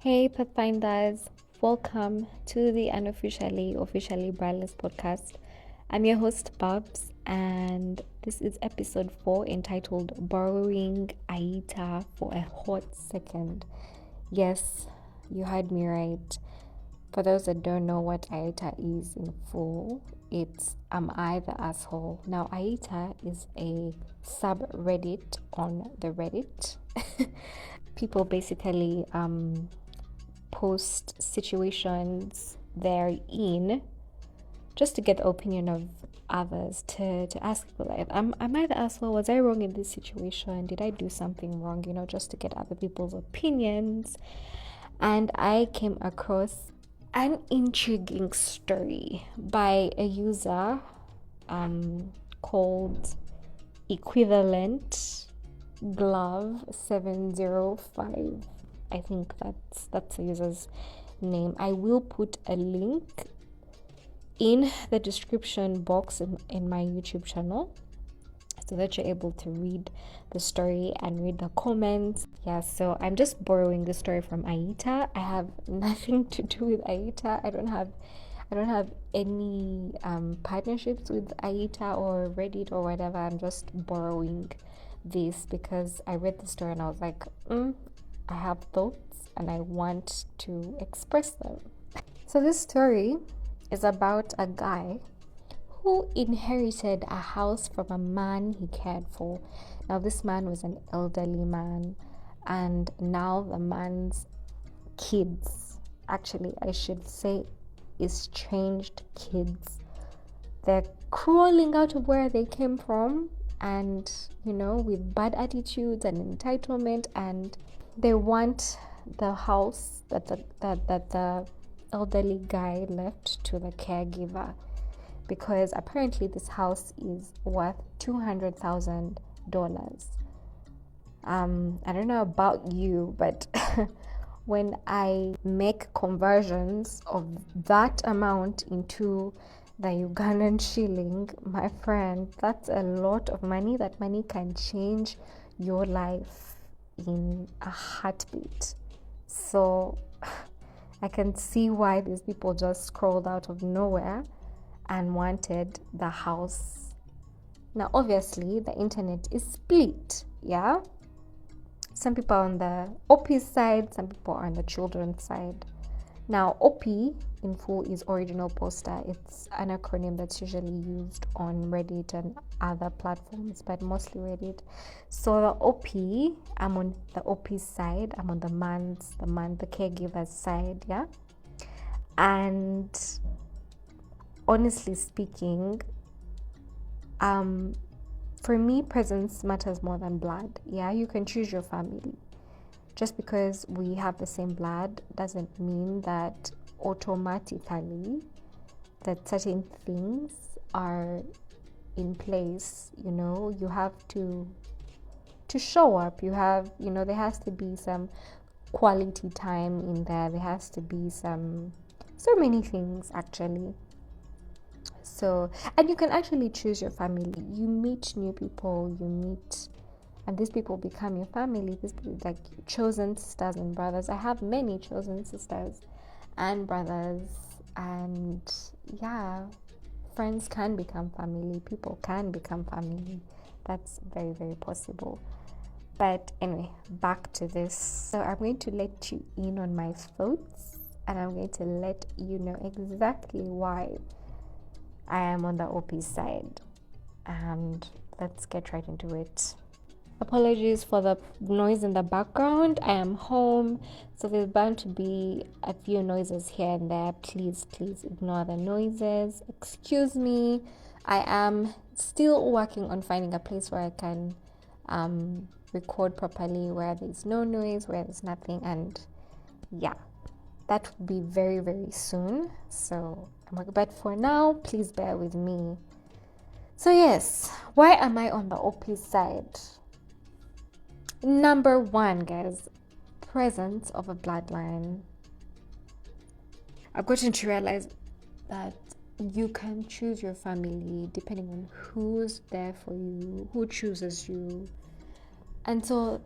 Hey Pathfinders, welcome to the officially Brandless podcast. I'm your host Babs, and this is episode 4 entitled Borrowing AITA for a Hot Second. Yes, you heard me right. For those that don't know what AITA is in full, it's Am I the Asshole? Now, AITA is a subreddit on the Reddit. People basically post situations they're in just to get the opinion of others, to ask people like, am I the asshole? Was I wrong in this situation? Did I do something wrong? Just to get other people's opinions. And I came across an intriguing story by a user called Equivalent Glove 705. I think that's the user's name. I will put a link in the description box in my YouTube channel so that you're able to read the story and read the comments. Yeah, so I'm just borrowing the story from AITA. I have nothing to do with AITA. I don't have any partnerships with AITA or Reddit or whatever. I'm just borrowing this because I read the story and I was like, I have thoughts and I want to express them. So this story is about a guy who inherited a house from a man he cared for. Now this man was an elderly man, and now the man's kids, actually I should say estranged kids, they're crawling out of where they came from, and with bad attitudes and entitlement, and they want the house that the elderly guy left to the caregiver, because apparently this house is worth $200,000. I don't know about you, but when I make conversions of that amount into the Ugandan shilling, my friend, that's a lot of money. That money can change your life in a heartbeat. So I can see why these people just crawled out of nowhere and wanted the house. Now obviously the internet is split, yeah? Some people are on the OP's side, some people are on the children's side. Now OP in full is original poster. It's an acronym that's usually used on Reddit and other platforms, but mostly Reddit. So the OP, I'm on the OP's side. I'm on the caregiver's side, yeah? And honestly speaking, for me, presence matters more than blood. Yeah, you can choose your family. Just because we have the same blood doesn't mean that automatically that certain things are in place. You have to show up. You have, there has to be some quality time in there. There has to be so many things actually. So, and you can actually choose your family. You meet new people, and these people become your family. These people, like chosen sisters and brothers. I have many chosen sisters and brothers, and yeah, friends can become family. People can become family. That's very, very possible. But anyway, back to this. So I'm going to let you in on my thoughts, and I'm going to let you know exactly why I am on the OP side, and let's get right into it. Apologies for the noise in the background. I am home, so there's bound to be a few noises here and there. Please ignore the noises. Excuse me. I am still working on finding a place where I can record properly, where there's no noise, where there's nothing, and yeah, that will be very, very soon. So but for now, please bear with me. So yes, why am I on the OP side? Number one, guys, presence of a bloodline. I've gotten to realize that you can choose your family depending on who's there for you, who chooses you. And so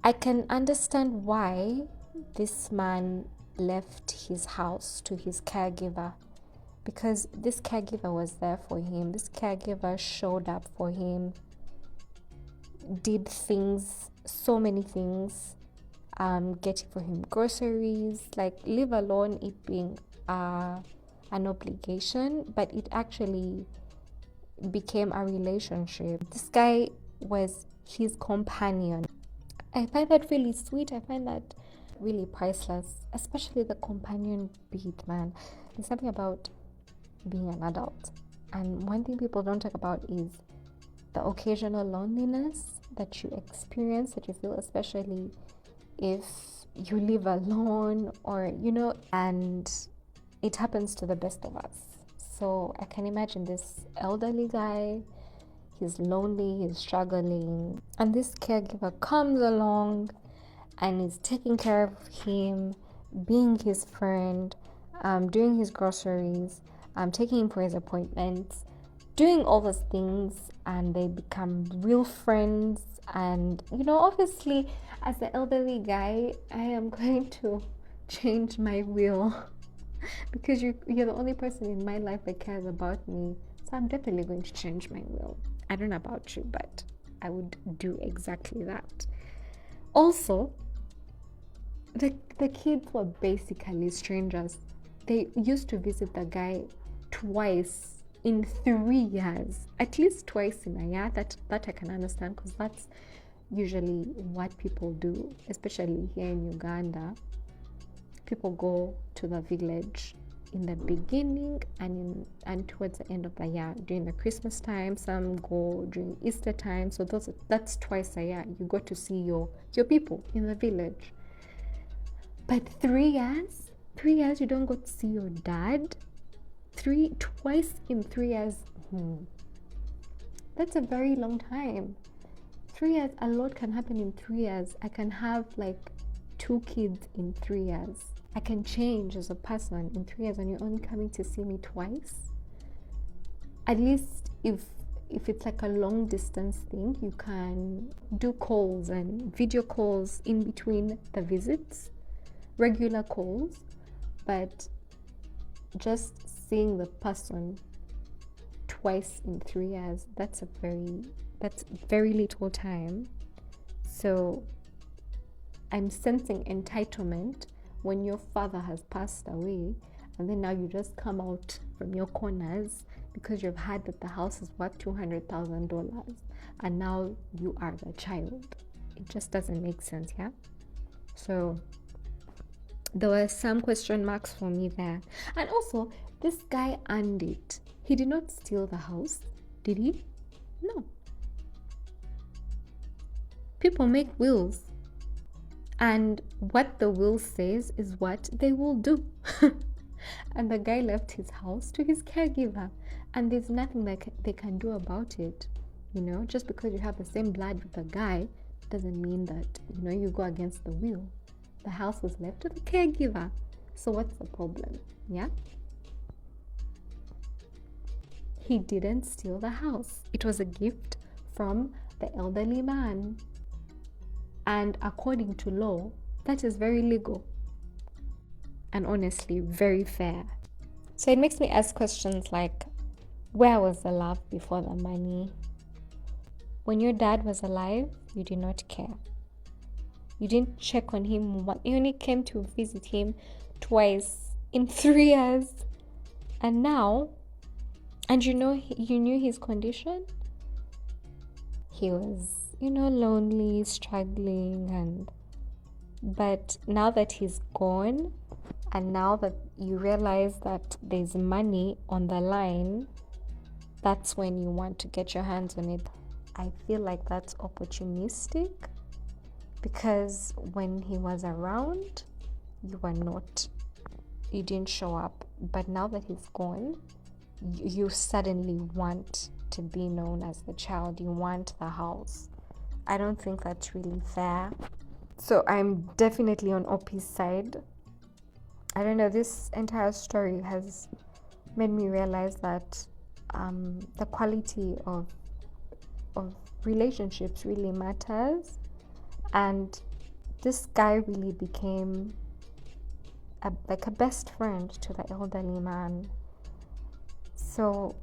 I can understand why this man left his house to his caregiver, because this caregiver was there for him. This caregiver showed up for him, did things, so many things, getting for him groceries, like, leave alone it being an obligation, but it actually became a relationship. This guy was his companion. I find that really sweet. I find that really priceless, especially the companion bit, man. There's something about being an adult, and one thing people don't talk about is the occasional loneliness that you experience, that you feel, especially if you live alone, or and it happens to the best of us. So I can imagine this elderly guy, he's lonely, he's struggling, and this caregiver comes along and is taking care of him, being his friend, doing his groceries, taking him for his appointments, doing all those things, and they become real friends. And obviously, as the elderly guy, I am going to change my will because you're the only person in my life that cares about me. So I'm definitely going to change my will. I don't know about you, but I would do exactly that. Also, the kids were basically strangers. They used to visit the guy twice in 3 years, at least twice in a year. That I can understand, because that's usually what people do, especially here in Uganda. People go to the village in the beginning and towards the end of the year, during the Christmas time. Some go during Easter time. So that's twice a year. You go to see your people in the village. But 3 years you don't go to see your dad. Twice in 3 years. That's a very long time. 3 years, a lot can happen in 3 years. I can have like 2 kids in 3 years. I can change as a person in 3 years, and you're only coming to see me twice. At least if it's like a long distance thing, you can do calls and video calls in between the visits, regular calls. But just seeing the person twice in 3 years, that's very little time. So I'm sensing entitlement when your father has passed away, and then now you just come out from your corners because you've heard that the house is worth $200,000, and now you are the child. It just doesn't make sense, yeah? So there were some question marks for me there. And also, this guy earned it. He did not steal the house, did he? No. People make wills, and what the will says is what they will do. And the guy left his house to his caregiver, and there's nothing that they can do about it. Just because you have the same blood with the guy doesn't mean that you go against the will. The house was left to the caregiver. So what's the problem? Yeah? He didn't steal the house. It was a gift from the elderly man. And according to law, that is very legal. And honestly, very fair. So it makes me ask questions like, where was the love before the money? When your dad was alive, you did not care. You didn't check on him. You only came to visit him twice in 3 years. And now, you knew his condition? He was, lonely, struggling, but now that he's gone, and now that you realize that there's money on the line, that's when you want to get your hands on it. I feel like that's opportunistic, because when he was around, you didn't show up. But now that he's gone, you suddenly want to be known as the child. You want the house. I don't think that's really fair. So I'm definitely on Opi's side. I don't know, this entire story has made me realize that the quality of relationships really matters, and this guy really became like a best friend to the elderly man. So,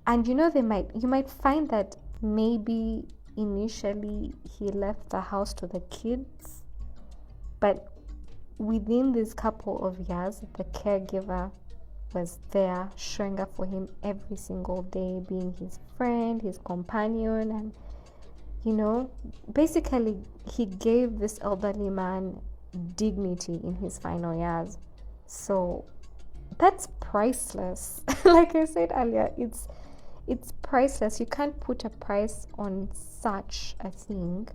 and you might find that maybe initially he left the house to the kids, but within this couple of years, the caregiver was there showing up for him every single day, being his friend, his companion, and basically he gave this elderly man dignity in his final years. So that's priceless. Like I said earlier, it's priceless. You can't put a price on such a thing.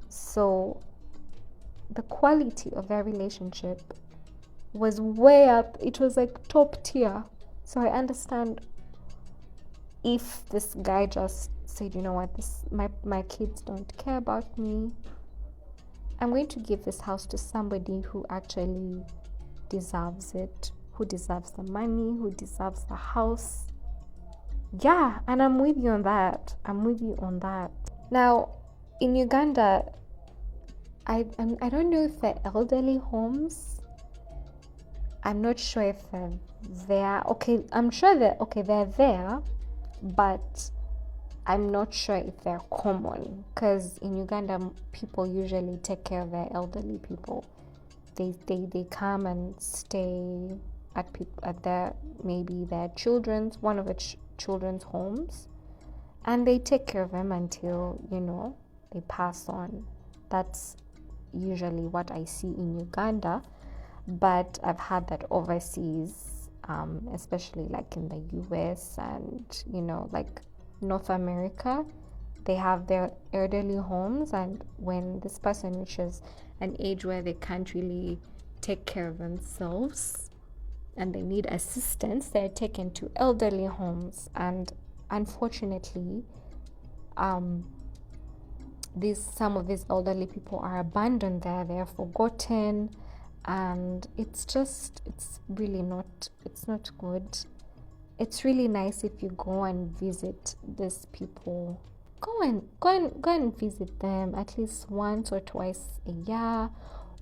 So the quality of their relationship was way up. It was like top tier. So I understand if this guy just said, you know what, my kids don't care about me, I'm going to give this house to somebody who actually deserves it, who deserves the money, who deserves the house. Yeah, and I'm with you on that. Now, in Uganda, I don't know if the elderly homes, I'm not sure if they're there. Okay, I'm sure they're there, but I'm not sure if they're common, because in Uganda, people usually take care of their elderly people. They come and stay at their children's, one of the children's homes, and they take care of them until they pass on. That's usually what I see in Uganda, but I've had that overseas, especially like in the US and like North America. They have their elderly homes, and when this person reaches an age where they can't really take care of themselves and they need assistance, they're taken to elderly homes. And unfortunately, some of these elderly people are abandoned there. They're forgotten, and it's really not good. It's really nice if you go and visit these people. Go and visit them at least once or twice a year,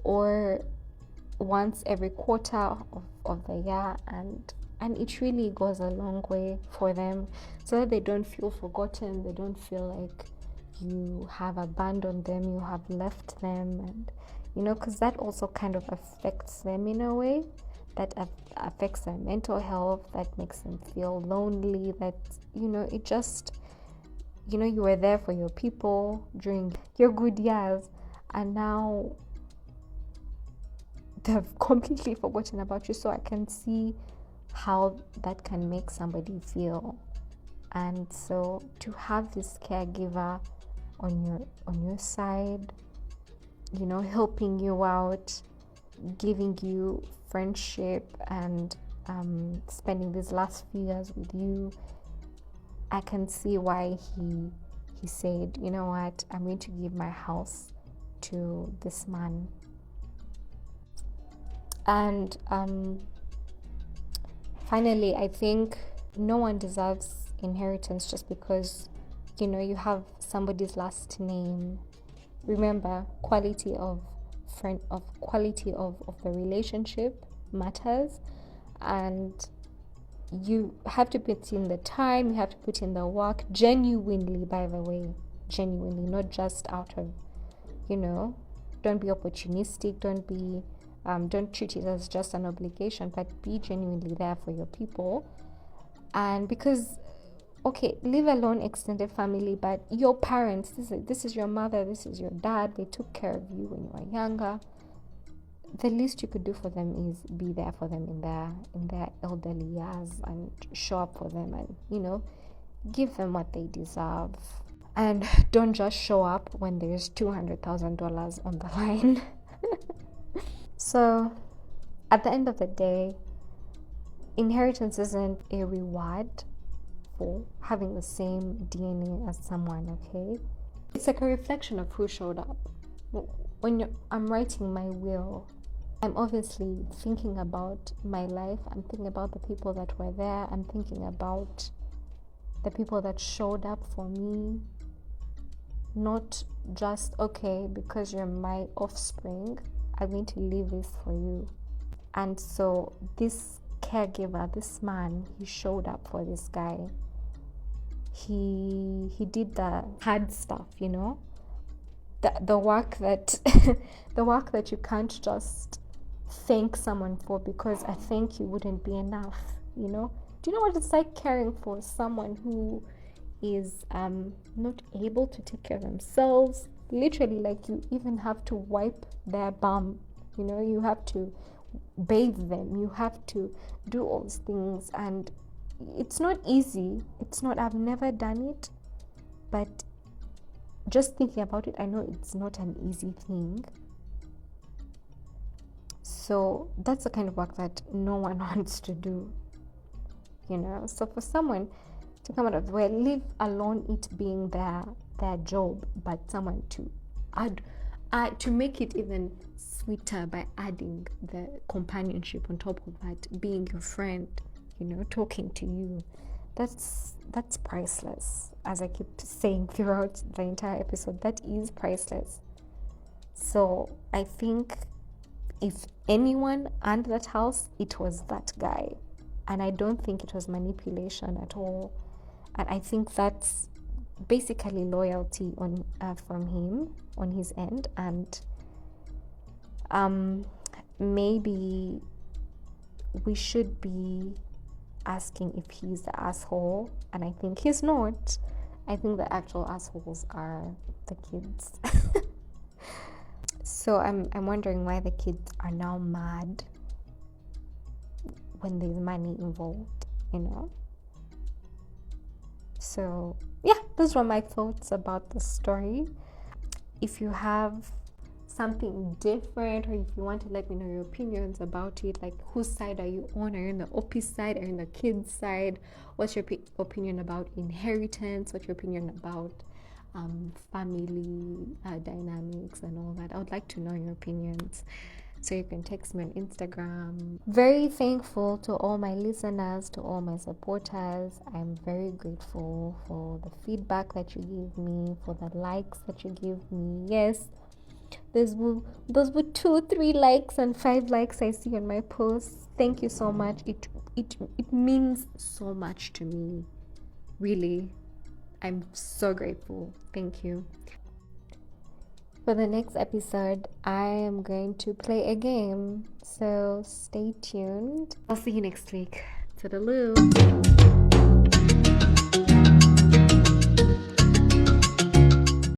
or once every quarter of the year, and it really goes a long way for them, so that they don't feel forgotten, they don't feel like you have abandoned them, you have left them, and because that also kind of affects them in a way, that affects their mental health, that makes them feel lonely, that it just you were there for your people during your good years, and now they've completely forgotten about you. So I can see how that can make somebody feel. And so to have this caregiver on your side, helping you out, giving you friendship, and spending these last few years with you, I can see why he said, you know what, I'm going to give my house to this man. And finally, I think no one deserves inheritance just because you have somebody's last name. Remember, quality of the relationship matters, and you have to put in the time, you have to put in the work genuinely, by the way, not just out of don't be opportunistic, don't treat it as just an obligation, but be genuinely there for your people. And because leave alone extended family, but your parents, this is your mother, this is your dad, they took care of you when you were younger. The least you could do for them is be there for them in their elderly years, and show up for them, and give them what they deserve. And don't just show up when there's $200,000 on the line. So at the end of the day, inheritance isn't a reward for having the same DNA as someone, okay? It's like a reflection of who showed up. When I'm writing my will, I'm obviously thinking about my life, I'm thinking about the people that were there, I'm thinking about the people that showed up for me, not just, okay, because you're my offspring, I'm going to leave this for you. And so this caregiver, this man, he showed up for this guy. He did the hard stuff, you know, the work that the work that you can't just thank someone for, because a thank you wouldn't be enough, you know. Do you know what it's like caring for someone who is not able to take care of themselves? Literally, like, you even have to wipe their bum, you know, you have to bathe them, you have to do all these things, and it's not easy. It's not, I've never done it, but just thinking about it, I know it's not an easy thing. So that's the kind of work that no one wants to do, you know. So for someone to come out of, well, leave alone it being their job, but someone to add to make it even sweeter by adding the companionship on top of that, being your friend, you know, talking to you, that's priceless. As I keep saying throughout the entire episode, that is priceless. So I think if anyone earned that house, it was that guy, and I don't think it was manipulation at all. And I think that's basically loyalty on from him on his end. And maybe we should be asking if he's the asshole, and I think he's not. I think the actual assholes are the kids. So I'm wondering why the kids are now mad when there's money involved, you know. So yeah, those were my thoughts about the story. If you have something different, or if you want to let me know your opinions about it, like, whose side are you on? Are you on the Opie's side? Are you on the kids' side? What's your opinion about inheritance? What's your opinion about family dynamics and all that? I would like to know your opinions. So you can text me on Instagram. Very thankful to all my listeners, to all my supporters. I'm very grateful for the feedback that you give me, for the likes that you give me. Yes, those were 2, 3 likes and 5 likes I see on my posts. Thank you so much. It means so much to me. Really, I'm so grateful. Thank you. For the next episode, I am going to play a game, so stay tuned. I'll see you next week. Toodaloo.